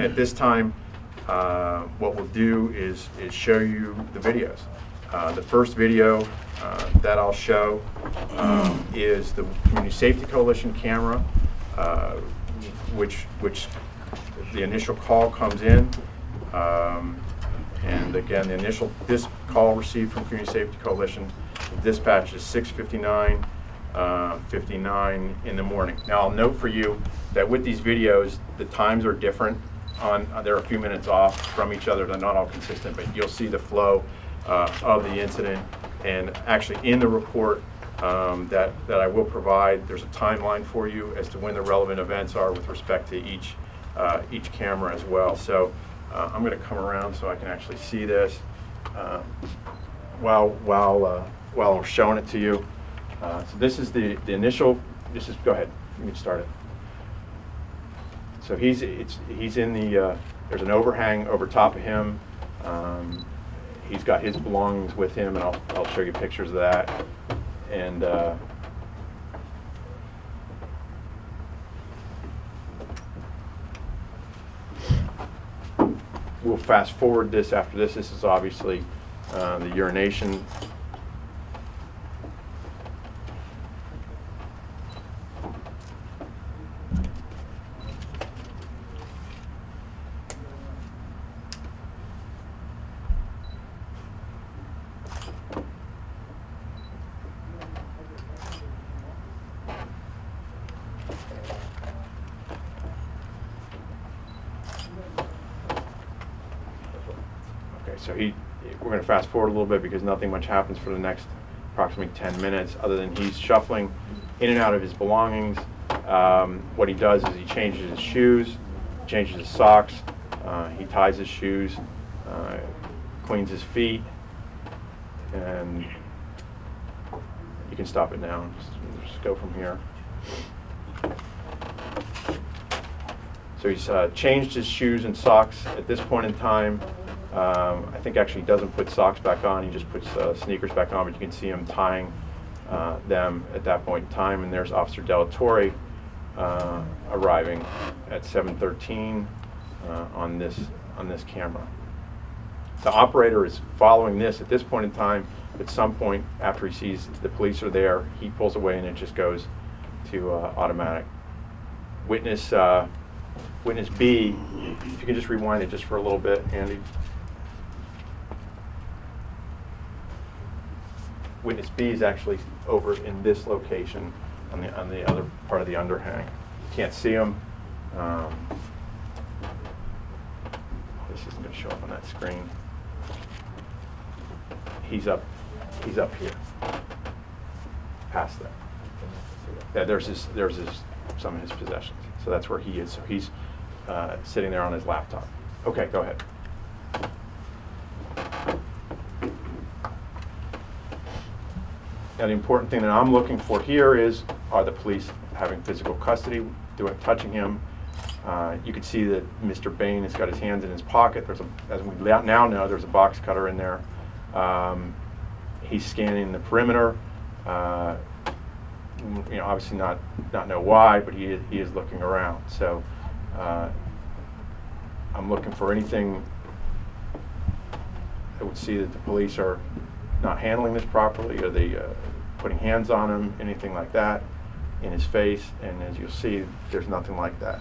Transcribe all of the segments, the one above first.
at this time, what we'll do is show you the videos. The first video that I'll show is the Community Safety Coalition camera, which the initial call comes in. And again, this call received from Community Safety Coalition, the dispatch is 6:59, 59 in the morning. Now I'll note for you that with these videos, the times are different. They're a few minutes off from each other. They're not all consistent, but you'll see the flow of the incident. And actually in the report that I will provide, there's a timeline for you as to when the relevant events are with respect to each camera as well. So I'm going to come around so I can actually see this while I'm showing it to you. So this is the initial. Go ahead. You can start it. So he's in the. There's an overhang over top of him. He's got his belongings with him, and I'll show you pictures of that. And we'll fast forward this after this. This is obviously the urination. So we're going to fast forward a little bit because nothing much happens for the next approximately 10 minutes other than he's shuffling in and out of his belongings. What he does is he changes his shoes, changes his socks, he ties his shoes, cleans his feet, and you can stop it now. Just go from here. So he's changed his shoes and socks at this point in time. I think actually he doesn't put socks back on, he just puts sneakers back on, but you can see him tying them at that point in time. And there's Officer Delatorre arriving at 7:13 on this camera. The operator is following this at this point in time. At some point after he sees the police are there, he pulls away and it just goes to automatic. Witness B, if you can just rewind it just for a little bit, Andy. Witness B is actually over in this location on the other part of the underhang. You can't see him. This isn't going to show up on that screen. He's up here, past that. Yeah, there's some of his possessions. So that's where he is. So he's sitting there on his laptop. Okay, go ahead. Now the important thing that I'm looking for here is, are the police having physical custody, touching him? You can see that Mr. Bain has got his hands in his pocket. As we now know, there's a box cutter in there. He's scanning the perimeter. Obviously not know why, but he is looking around. So I'm looking for anything that would see that the police are not handling this properly, or they putting hands on him, anything like that in his face. And as you'll see, there's nothing like that.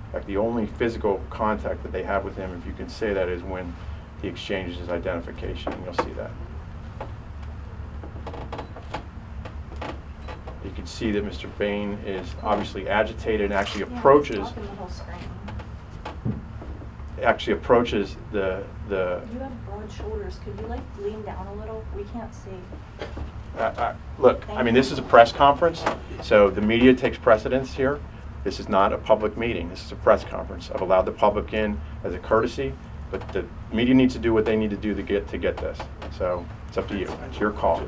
In fact, the only physical contact that they have with him, if you can say that, is when he exchanges his identification, and you'll see that. You can see that Mr. Bain is obviously agitated and actually approaches the You have broad shoulders. Could you lean down a little? We can't see. Look, I mean, this is a press conference, so the media takes precedence here. This is not a public meeting. This is a press conference. I've allowed the public in as a courtesy, but the media needs to do what they need to do to get this. So it's up to you. It's your call.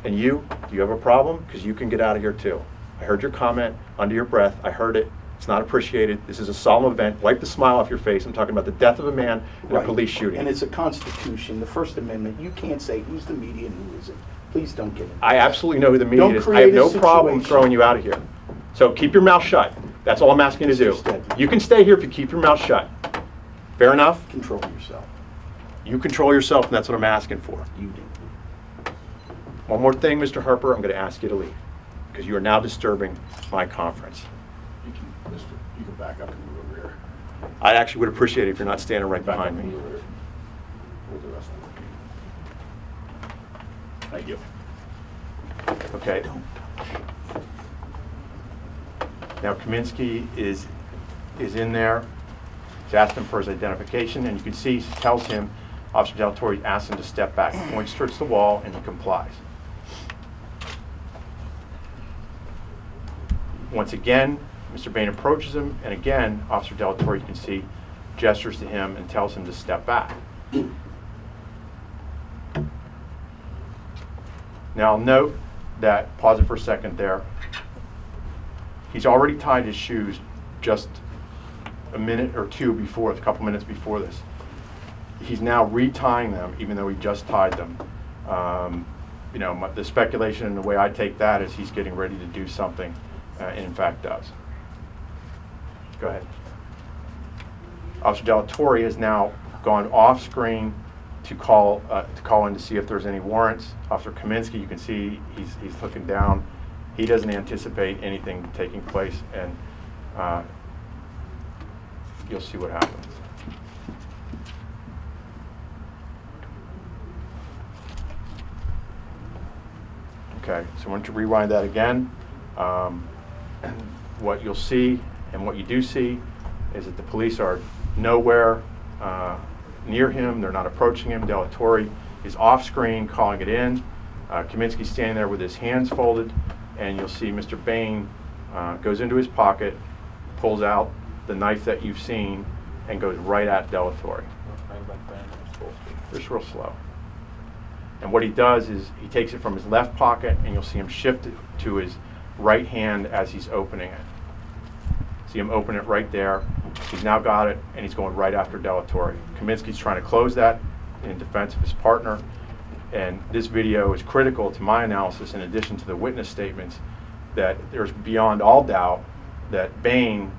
And do you have a problem? Because you can get out of here too. I heard your comment under your breath. I heard it It's not appreciated. This is a solemn event. Wipe the smile off your face. I'm talking about the death of a man in a police shooting. And it's a Constitution, the First Amendment. You can't say who's the media and who isn't. Please don't get it. I absolutely know who the media Don't is. I create have a no problem situation. throwing you out of here. So keep your mouth shut. That's all I'm asking you to do. Mr. Stedman. You can stay here if you keep your mouth shut. Fair enough? Control yourself. You control yourself, and that's what I'm asking for. You do. One more thing, Mr. Harper, I'm going to ask you to leave, because you are now disturbing my conference. You can back up and move over here. I actually would appreciate it if you're not standing right Back up behind and me. move over here with the rest of them. Thank you. Okay. Now Kaminsky is in there. He's asked him for his identification, and you can see he tells him, Officer Del Torre asks him to step back. He points towards the wall, and he complies. Once again, Mr. Bain approaches him, and again, Officer Del Torre, you can see, gestures to him and tells him to step back. Now I'll note that, pause it for a second there, he's already tied his shoes just a minute or two before, a couple minutes before this. He's now retying them, even though he just tied them. You know, the speculation and the way I take that is he's getting ready to do something, and in fact does. Go ahead. Officer Del Torre has now gone off screen to call in to see if there's any warrants. Officer Kaminsky, you can see he's looking down. He doesn't anticipate anything taking place, and you'll see what happens. Okay, so I want to rewind that again. What you'll see and what you do see is that the police are nowhere near him. They're not approaching him. Del Torre is off screen calling it in. Kaminsky's standing there with his hands folded, and you'll see Mr. Bain goes into his pocket, pulls out the knife that you've seen, and goes right at Del Torre. Just real slow. And what he does is he takes it from his left pocket, and you'll see him shift it to his right hand as he's opening it. See him open it right there. He's now got it, and he's going right after Del Torre. Kaminsky's trying to close that in defense of his partner. And this video is critical to my analysis, in addition to the witness statements, that there's beyond all doubt that Bain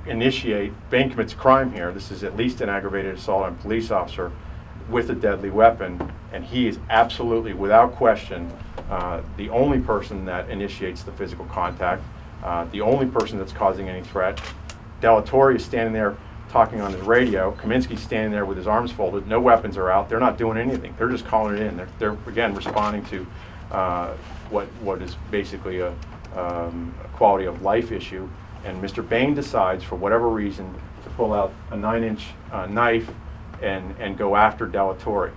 commits a crime here. This is at least an aggravated assault on a police officer with a deadly weapon, and he is absolutely, without question, the only person that initiates the physical contact, the only person that's causing any threat. Del Torre is standing there talking on his radio. Kaminsky's standing there with his arms folded. No weapons are out. They're not doing anything. They're just calling it in. They're again responding to what is basically a quality of life issue. And Mr. Bain decides, for whatever reason, to pull out a 9-inch knife and go after Del Torre.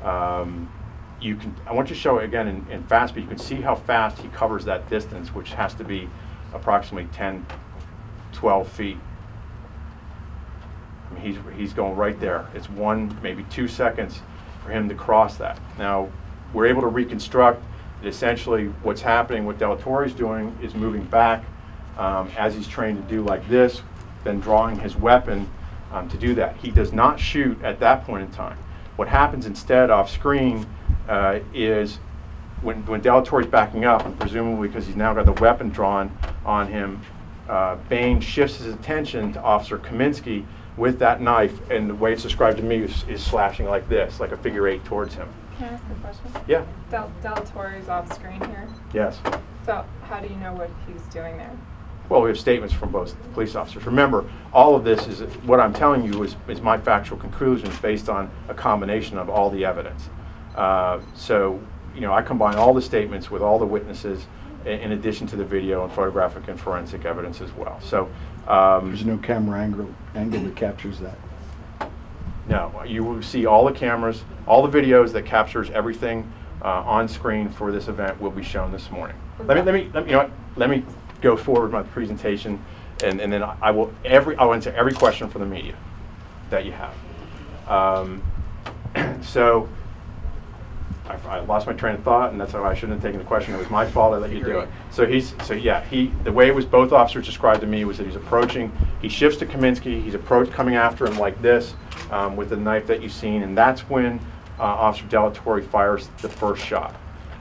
I want you to show it again in fast speed. You can see how fast he covers that distance, which has to be approximately 10, 12 feet. I mean, he's going right there. It's 1, maybe 2 seconds for him to cross that. Now, we're able to reconstruct that essentially what's happening, what Del Torre's doing is moving back as he's trained to do, like this, then drawing his weapon to do that. He does not shoot at that point in time. What happens instead off screen is when Del Torre's backing up, and presumably because he's now got the weapon drawn on him, Bain shifts his attention to Officer Kaminsky with that knife, and the way it's described to me is slashing like this, like a figure 8 towards him. Can I ask a question? Yeah. Del Torre's off screen here. Yes. So how do you know what he's doing there? Well, we have statements from both police officers. Remember, all of this is, what I'm telling you is my factual conclusions based on a combination of all the evidence. So, you know, I combine all the statements with all the witnesses in addition to the video and photographic and forensic evidence as well. So, There's no camera angle that captures that. no, you will see all the cameras, all the videos that captures everything on screen for this event will be shown this morning. Let me go forward with my presentation, and then I'll answer every question from the media that you have. So I lost my train of thought, and that's how I shouldn't have taken the question. It was my fault. I let you do it. So the way it was both officers described to me was that he's approaching. He shifts to Kaminsky. He's coming after him like this with the knife that you've seen, and that's when Officer Delatorre fires the first shot.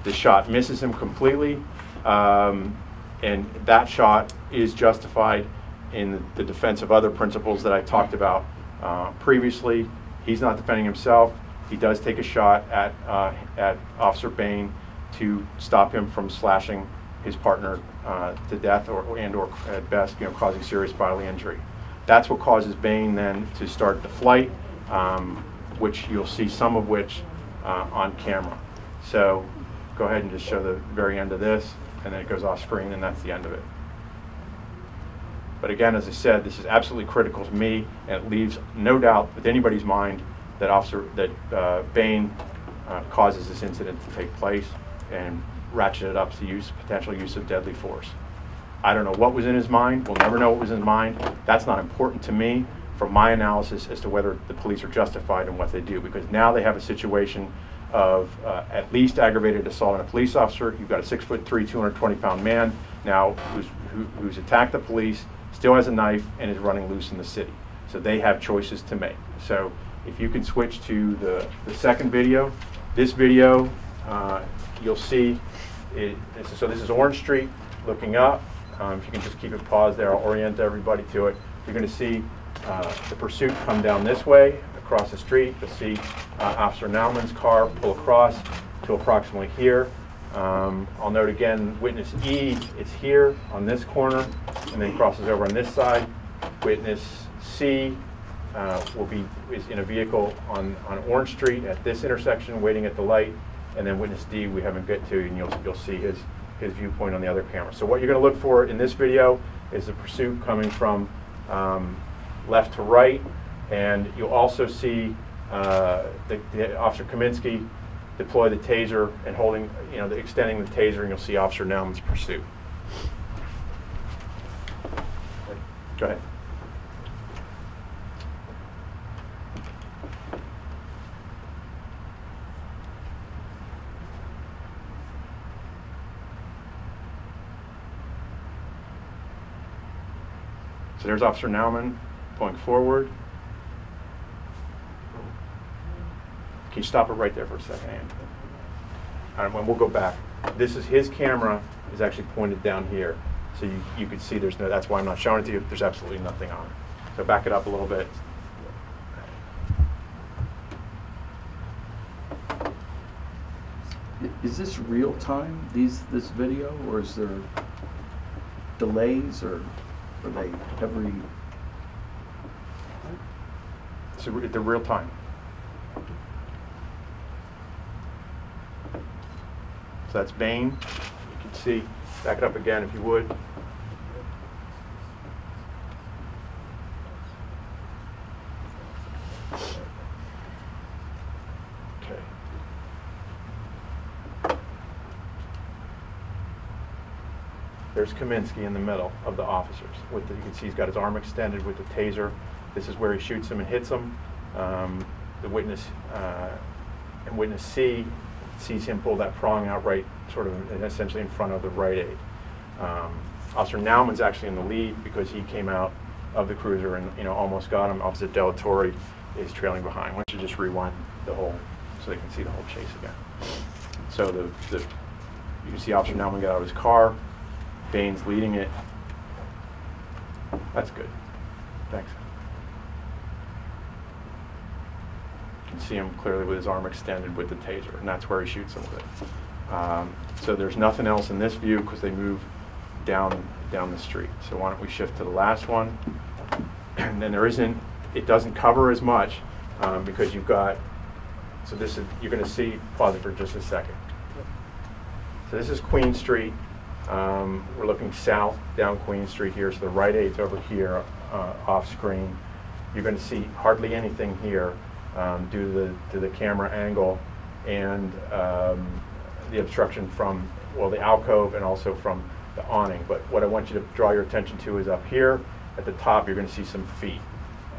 The shot misses him completely, and that shot is justified in the defense of other principles that I talked about previously. He's not defending himself. He does take a shot at Officer Bain to stop him from slashing his partner to death, or at best, causing serious bodily injury. That's what causes Bain then to start the flight, which you'll see some of which on camera. So go ahead and just show the very end of this, and then it goes off screen, and that's the end of it. But again, as I said, this is absolutely critical to me, and it leaves no doubt with anybody's mind that Bain causes this incident to take place and ratcheted up the potential use of deadly force. I don't know what was in his mind. We'll never know what was in his mind. That's not important to me for my analysis as to whether the police are justified in what they do, because now they have a situation of at least aggravated assault on a police officer. You've got a 6'3", 220-pound man now who's attacked the police, still has a knife, and is running loose in the city. So they have choices to make. So if you can switch to the second video, this video, you'll see it. So this is Orange Street looking up. If you can just keep it paused there, I'll orient everybody to it. You're going to see the pursuit come down this way across the street. You'll see Officer Naumann's car pull across to approximately here. I'll note again, witness E is here on this corner and then crosses over on this side. Witness C is in a vehicle on Orange Street at this intersection waiting at the light, and then witness D we haven't get to, and you'll see his viewpoint on the other camera. So what you're going to look for in this video is the pursuit coming from left to right, and you'll also see the Officer Kaminsky deploy the taser and holding, extending the taser, and you'll see Officer Naumann's pursuit. Go ahead. So there's Officer Naumann going forward. Can you stop it right there for a second, Ann? And we'll go back. This is his camera is actually pointed down here. So you can see that's why I'm not showing it to you. There's absolutely nothing on it. So back it up a little bit. Is this real time, this video, or is there delays, or are they every? So they're real time. So that's Bain. You can see, back it up again if you would. Okay. There's Kaminsky in the middle of the officers. You can see he's got his arm extended with the taser. This is where he shoots him and hits him. The witness and witness C sees him pull that prong out right, sort of essentially in front of the right aid. Officer Naumann's actually in the lead because he came out of the cruiser and almost got him. Officer Delatorre is trailing behind. Why don't you just rewind the whole so they can see the whole chase again. So you can see Officer Naumann get out of his car. Bain's leading it. That's good. Thanks. You can see him clearly with his arm extended with the taser, and that's where he shoots him with it. So there's nothing else in this view because they move down the street. So why don't we shift to the last one? And then it doesn't cover as much because you've got, you're going to see, pause it for just a second. So this is Queen Street. We're looking south down Queen Street here, so the right aid's over here off screen. You're going to see hardly anything here due to the camera angle and the obstruction from, the alcove and also from the awning. But what I want you to draw your attention to is up here at the top, you're going to see some feet.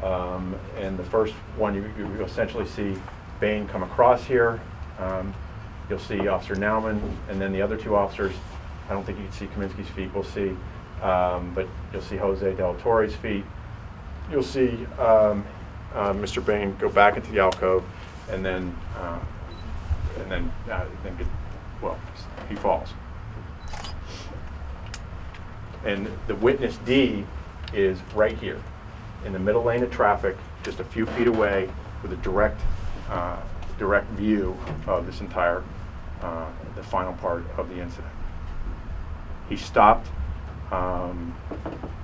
And the first one, you essentially see Bain come across here. You'll see Officer Nauman, and then the other two officers. I don't think you can see Kaminsky's feet. We'll see, but you'll see Jose Del Torre's feet. You'll see Mr. Bain go back into the alcove, and then he falls. And the witness D is right here, in the middle lane of traffic, just a few feet away, with a direct view of this entire, the final part of the incident. He stopped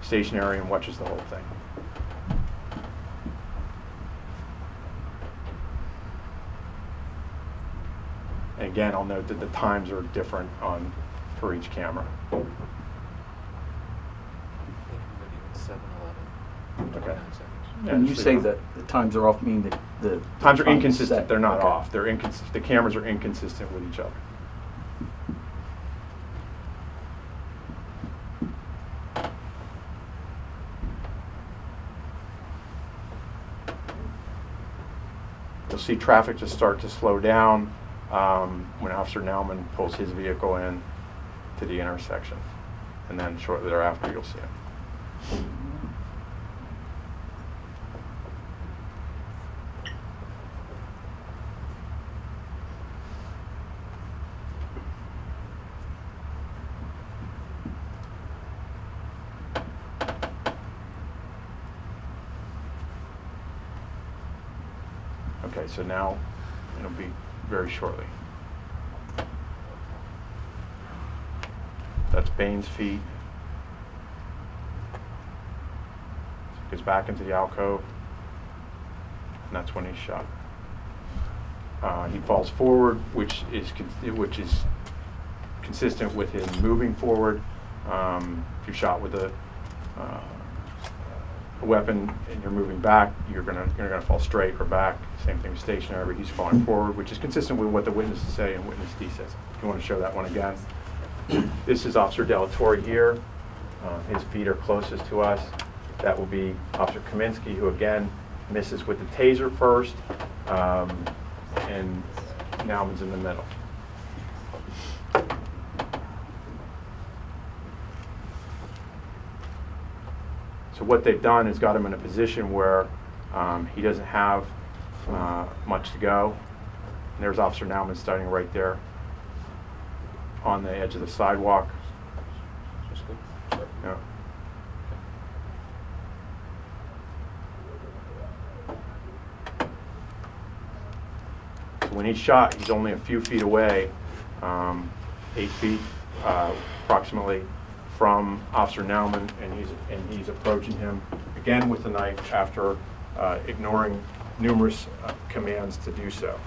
stationary and watches the whole thing. And again, I'll note that the times are different for each camera. Okay. Yeah, And you say that the times are off, mean that the times are time is inconsistent. set. They're not Okay. off. They're the cameras are inconsistent with each other. You'll see traffic just start to slow down when Officer Nauman pulls his vehicle in to the intersection, and then shortly thereafter you'll see him. Okay, so now it'll be very shortly. That's Bain's feet. Goes back into the alcove, and that's when he's shot. He falls forward, which is consistent with him moving forward. If you're shot with a weapon and you're moving back, you're gonna fall straight or back. Same thing with stationary, but he's falling forward, which is consistent with what the witnesses say and witness D says. If you want to show that one again. This is Officer Del Torre here. His feet are closest to us. That will be Officer Kaminsky, who again misses with the taser first, and Nauman's in the middle. So what they've done is got him in a position where he doesn't have much to go. And there's Officer Nauman standing right there on the edge of the sidewalk. Yeah. So when he's shot, he's only a few feet away, 8 feet approximately, from Officer Nauman, and he's approaching him again with the knife after ignoring numerous commands to do so.